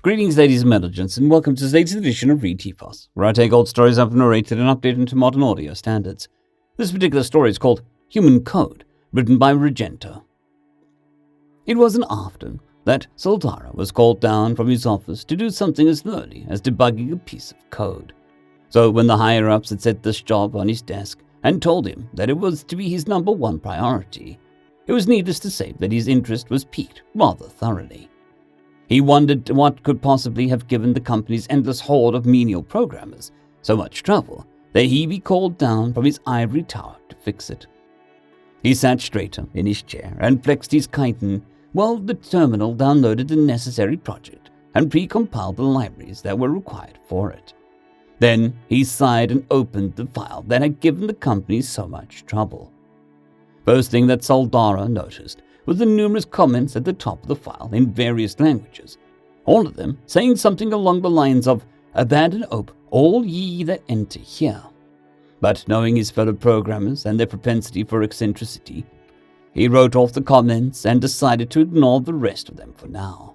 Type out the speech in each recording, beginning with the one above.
Greetings, ladies and gentlemen, and welcome to this latest edition of RE371, where I take old stories up and narrated and update them to modern audio standards. This particular story is called Human Code, written by Rijento. It wasn't often that Soldara was called down from his office to do something as lowly as debugging a piece of code. So when the higher-ups had set this job on his desk and told him that it was to be his number one priority, it was needless to say that his interest was piqued rather thoroughly. He wondered what could possibly have given the company's endless horde of menial programmers so much trouble that he be called down from his ivory tower to fix it. He sat straighter in his chair and flexed his chitin while the terminal downloaded the necessary project and pre-compiled the libraries that were required for it. Then he sighed and opened the file that had given the company so much trouble. First thing that Soldara noticed was the numerous comments at the top of the file in various languages, all of them saying something along the lines of, "Abandon all ye that enter here." But knowing his fellow programmers and their propensity for eccentricity, he wrote off the comments and decided to ignore the rest of them for now.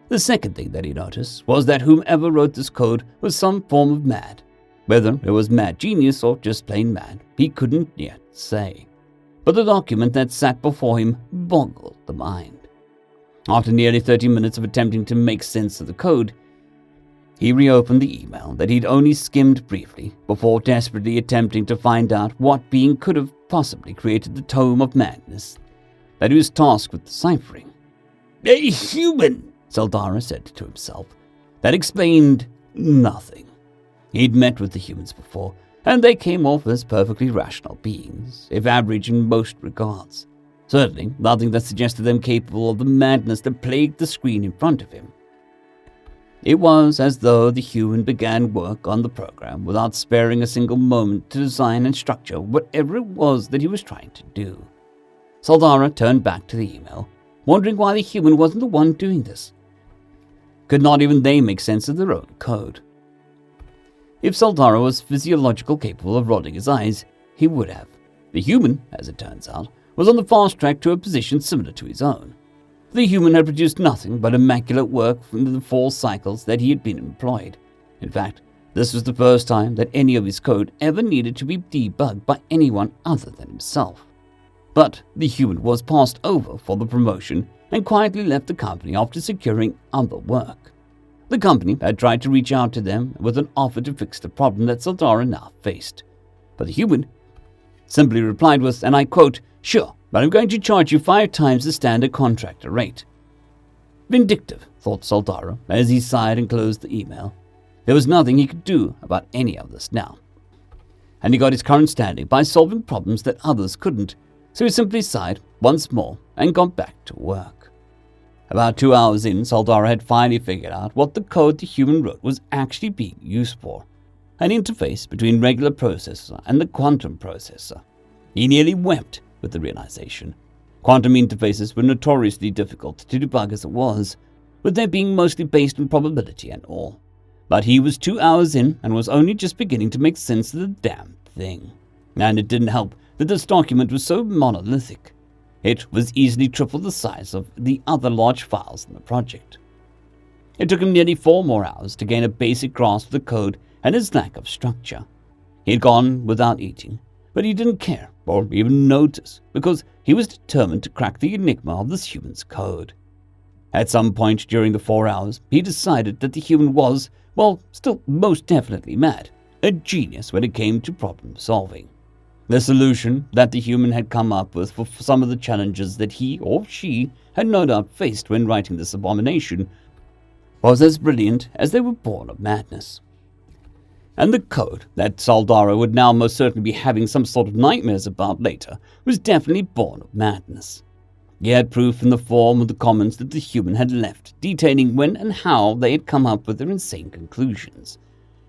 The second thing that he noticed was that whomever wrote this code was some form of mad. Whether it was mad genius or just plain mad, he couldn't yet say. But the document that sat before him boggled the mind. After nearly 30 minutes of attempting to make sense of the code, he reopened the email that he'd only skimmed briefly before desperately attempting to find out what being could have possibly created the tome of madness that he was tasked with deciphering. "A human," Soldara said to himself. That explained nothing. He'd met with the humans before, and they came off as perfectly rational beings, if average in most regards. Certainly nothing that suggested them capable of the madness that plagued the screen in front of him. It was as though the human began work on the program without sparing a single moment to design and structure whatever it was that he was trying to do. Soldara turned back to the email, wondering why the human wasn't the one doing this. Could not even they make sense of their own code? If Soldara was physiologically capable of rolling his eyes, he would have. The human, as it turns out, was on the fast track to a position similar to his own. The human had produced nothing but immaculate work from the 4 cycles that he had been employed. In fact, this was the first time that any of his code ever needed to be debugged by anyone other than himself. But the human was passed over for the promotion and quietly left the company after securing other work. The company had tried to reach out to them with an offer to fix the problem that Soldara now faced. But the human simply replied with, and I quote, "Sure, but I'm going to charge you 5 times the standard contractor rate." Vindictive, thought Soldara as he sighed and closed the email. There was nothing he could do about any of this now. And he got his current standing by solving problems that others couldn't, so he simply sighed once more and got back to work. About 2 hours in, Soldara had finally figured out what the code the human wrote was actually being used for. An interface between regular processor and the quantum processor. He nearly wept with the realization. Quantum interfaces were notoriously difficult to debug as it was, with their being mostly based on probability and all. But he was 2 hours in and was only just beginning to make sense of the damn thing. And it didn't help that this document was so monolithic. It was easily triple the size of the other large files in the project. It took him nearly 4 more hours to gain a basic grasp of the code and its lack of structure. He had gone without eating, but he didn't care or even notice because he was determined to crack the enigma of this human's code. At some point during the 4 hours, he decided that the human was, well, still most definitely mad, a genius when it came to problem solving. The solution that the human had come up with for some of the challenges that he or she had no doubt faced when writing this abomination was as brilliant as they were born of madness. And the code that Soldara would now most certainly be having some sort of nightmares about later was definitely born of madness. He had proof in the form of the comments that the human had left, detailing when and how they had come up with their insane conclusions.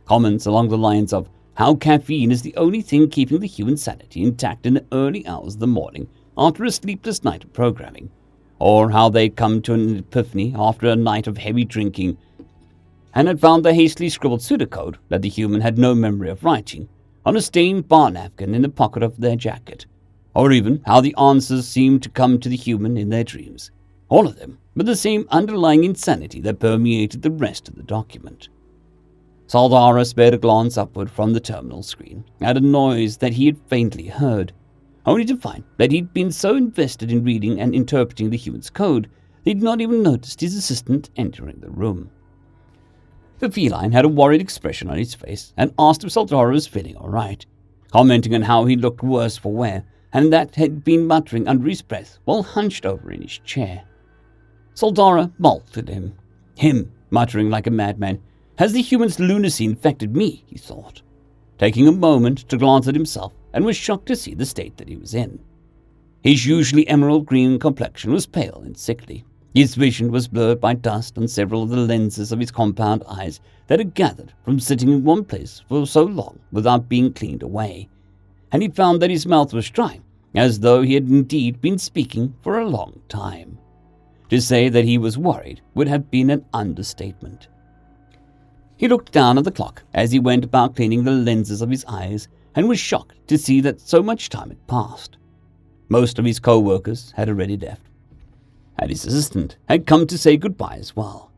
Comments along the lines of how caffeine is the only thing keeping the human sanity intact in the early hours of the morning after a sleepless night of programming, or how they'd come to an epiphany after a night of heavy drinking and had found the hastily scribbled pseudocode that the human had no memory of writing on a stained bar napkin in the pocket of their jacket, or even how the answers seemed to come to the human in their dreams. All of them but the same underlying insanity that permeated the rest of the document. Saldara spared a glance upward from the terminal screen at a noise that he had faintly heard, only to find that he'd been so invested in reading and interpreting the human's code that he'd not even noticed his assistant entering the room. The feline had a worried expression on his face and asked if Saldara was feeling all right, commenting on how he looked worse for wear and that had been muttering under his breath while hunched over in his chair. Saldara bolted him. Him, muttering like a madman. Has the human's lunacy infected me, he thought, taking a moment to glance at himself, and was shocked to see the state that he was in. His usually emerald green complexion was pale and sickly. His vision was blurred by dust on several of the lenses of his compound eyes that had gathered from sitting in one place for so long without being cleaned away, and he found that his mouth was dry, as though he had indeed been speaking for a long time. To say that he was worried would have been an understatement. He looked down at the clock as he went about cleaning the lenses of his eyes and was shocked to see that so much time had passed. Most of his co-workers had already left, and his assistant had come to say goodbye as well.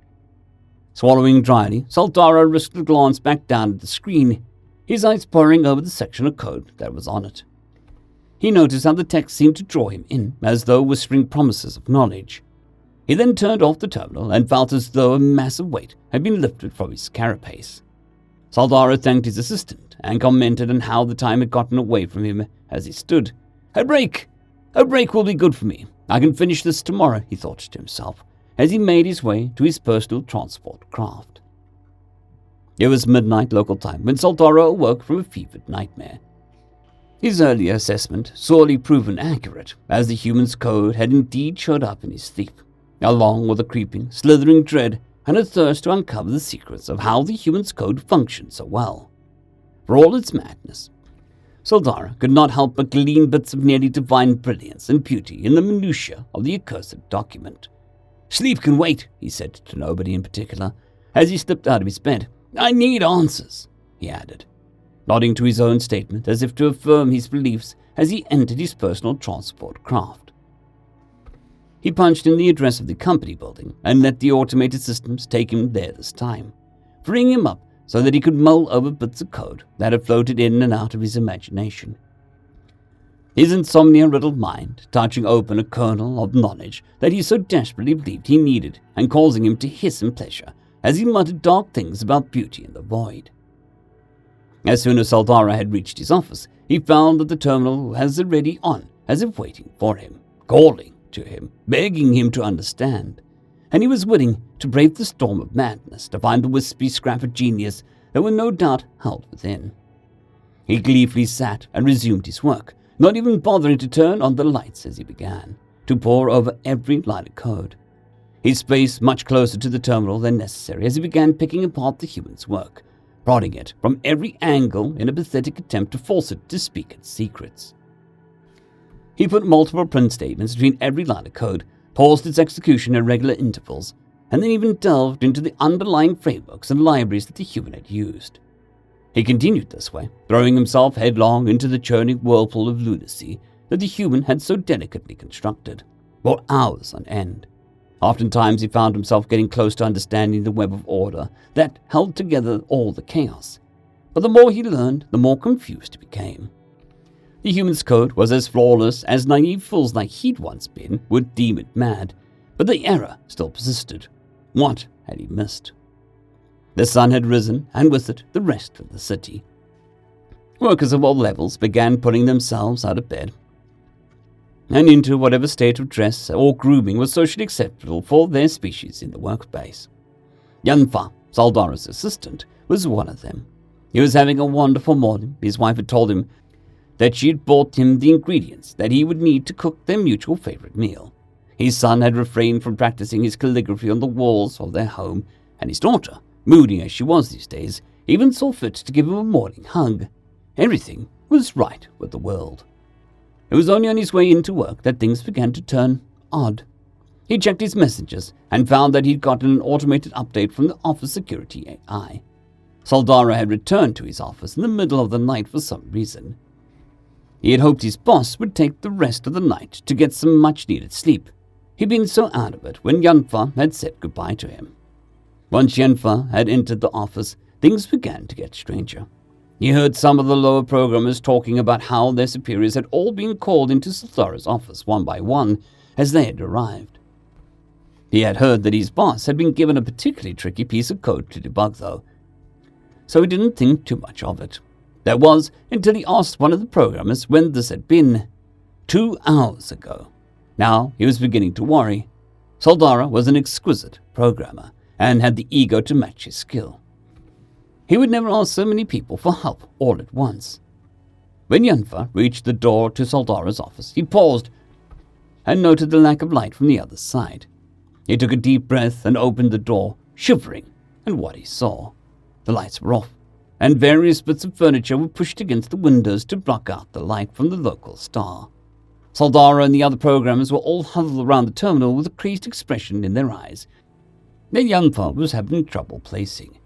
Swallowing dryly, Saldara risked a glance back down at the screen, his eyes poring over the section of code that was on it. He noticed how the text seemed to draw him in, as though whispering promises of knowledge. He then turned off the terminal and felt as though a massive weight had been lifted from his carapace. Saldara thanked his assistant and commented on how the time had gotten away from him as he stood. A break will be good for me. I can finish this tomorrow, he thought to himself, as he made his way to his personal transport craft. It was midnight local time when Saldara awoke from a fevered nightmare. His earlier assessment sorely proven accurate, as the human's code had indeed showed up in his sleep, along with a creeping, slithering dread and a thirst to uncover the secrets of how the human's code functioned so well. For all its madness, Saldara could not help but glean bits of nearly divine brilliance and beauty in the minutiae of the accursed document. Sleep can wait, he said to nobody in particular, as he slipped out of his bed. I need answers, he added, nodding to his own statement as if to affirm his beliefs as he entered his personal transport craft. He punched in the address of the company building and let the automated systems take him there this time, freeing him up so that he could mull over bits of code that had floated in and out of his imagination. His insomnia-riddled mind touching open a kernel of knowledge that he so desperately believed he needed and causing him to hiss in pleasure as he muttered dark things about beauty in the void. As soon as Saldara had reached his office, he found that the terminal was already on, as if waiting for him, calling to him, begging him to understand, and he was willing to brave the storm of madness to find the wispy scrap of genius that was no doubt held within. He gleefully sat and resumed his work, not even bothering to turn on the lights as he began to pore over every line of code, his face much closer to the terminal than necessary as he began picking apart the human's work, prodding it from every angle in a pathetic attempt to force it to speak its secrets. He put multiple print statements between every line of code, paused its execution at regular intervals, and then even delved into the underlying frameworks and libraries that the human had used. He continued this way, throwing himself headlong into the churning whirlpool of lunacy that the human had so delicately constructed, for hours on end. Oftentimes he found himself getting close to understanding the web of order that held together all the chaos, but the more he learned, the more confused he became. The human's code was as flawless as naive fools like he'd once been would deem it mad, but the error still persisted. What had he missed? The sun had risen, and with it the rest of the city. Workers of all levels began putting themselves out of bed and into whatever state of dress or grooming was socially acceptable for their species in the workplace. Yanfa, Saldara's assistant, was one of them. He was having a wonderful morning. His wife had told him that she had bought him the ingredients that he would need to cook their mutual favorite meal. His son had refrained from practicing his calligraphy on the walls of their home, and his daughter, moody as she was these days, even saw fit to give him a morning hug. Everything was right with the world. It was only on his way into work that things began to turn odd. He checked his messages and found that he'd gotten an automated update from the office security AI. Saldara had returned to his office in the middle of the night for some reason. He had hoped his boss would take the rest of the night to get some much-needed sleep, He'd been so out of it when Yanfa had said goodbye to him. Once Yanfa had entered the office, things began to get stranger. He heard some of the lower programmers talking about how their superiors had all been called into Sultara's office one by one as they had arrived. He had heard that his boss had been given a particularly tricky piece of code to debug, though, so he didn't think too much of it. That was until he asked one of the programmers when this had been. 2 hours ago. Now he was beginning to worry. Saldara was an exquisite programmer and had the ego to match his skill. He would never ask so many people for help all at once. When Yanfa reached the door to Saldara's office, he paused and noted the lack of light from the other side. He took a deep breath and opened the door, shivering at what he saw. The lights were off, and various bits of furniture were pushed against the windows to block out the light from the local star. Saldara and the other programmers were all huddled around the terminal with a crazed expression in their eyes. Their Yanfa was having trouble placing.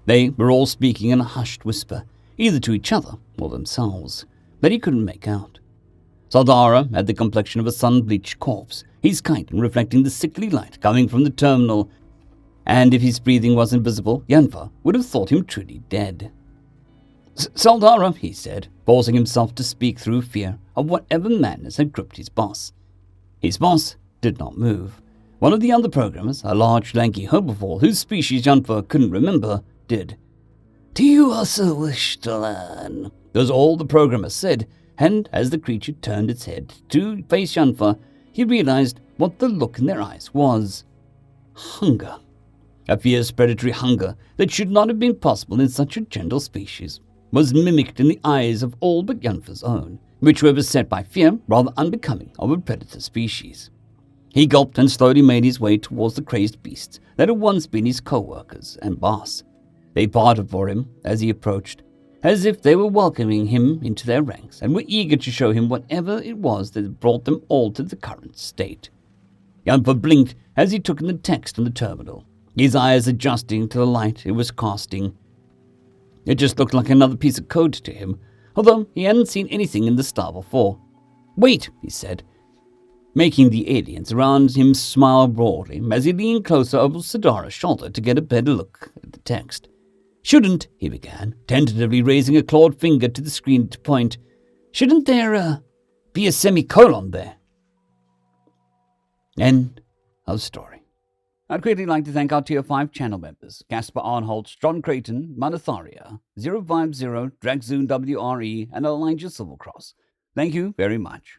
They were all speaking in a hushed whisper, either to each other or themselves, that he couldn't make out. Saldara had the complexion of a sun-bleached corpse, his chitin reflecting the sickly light coming from the terminal, and if his breathing wasn't visible, Yanfa would have thought him truly dead. "Saldara," he said, forcing himself to speak through fear of whatever madness had gripped his boss. His boss did not move. One of the other programmers, a large, lanky herbivore whose species Yanfa couldn't remember, did. "Do you also wish to learn?" was all the programmer said, and as the creature turned its head to face Yanfa, he realized what the look in their eyes was. Hunger. A fierce predatory hunger that should not have been possible in such a gentle species was mimicked in the eyes of all but Yanfa's own, which were beset by fear rather unbecoming of a predator species. He gulped and slowly made his way towards the crazed beasts that had once been his co-workers and boss. They parted for him as he approached, as if they were welcoming him into their ranks and were eager to show him whatever it was that had brought them all to the current state. Yanfa blinked as he took in the text on the terminal, his eyes adjusting to the light it was casting. It just looked like another piece of code to him, although he hadn't seen anything in the star before. "Wait," he said, making the aliens around him smile broadly as he leaned closer over Saldara's shoulder to get a better look at the text. "Shouldn't," he began, tentatively raising a clawed finger to the screen to point, "shouldn't there, be a semicolon there?" End of story. I'd greatly like to thank our Tier 5 channel members, Caspar Arnholtz, John Creighton, Manatharia, 050, Dragzoon WRE, and Elijah Silvercross. Thank you very much.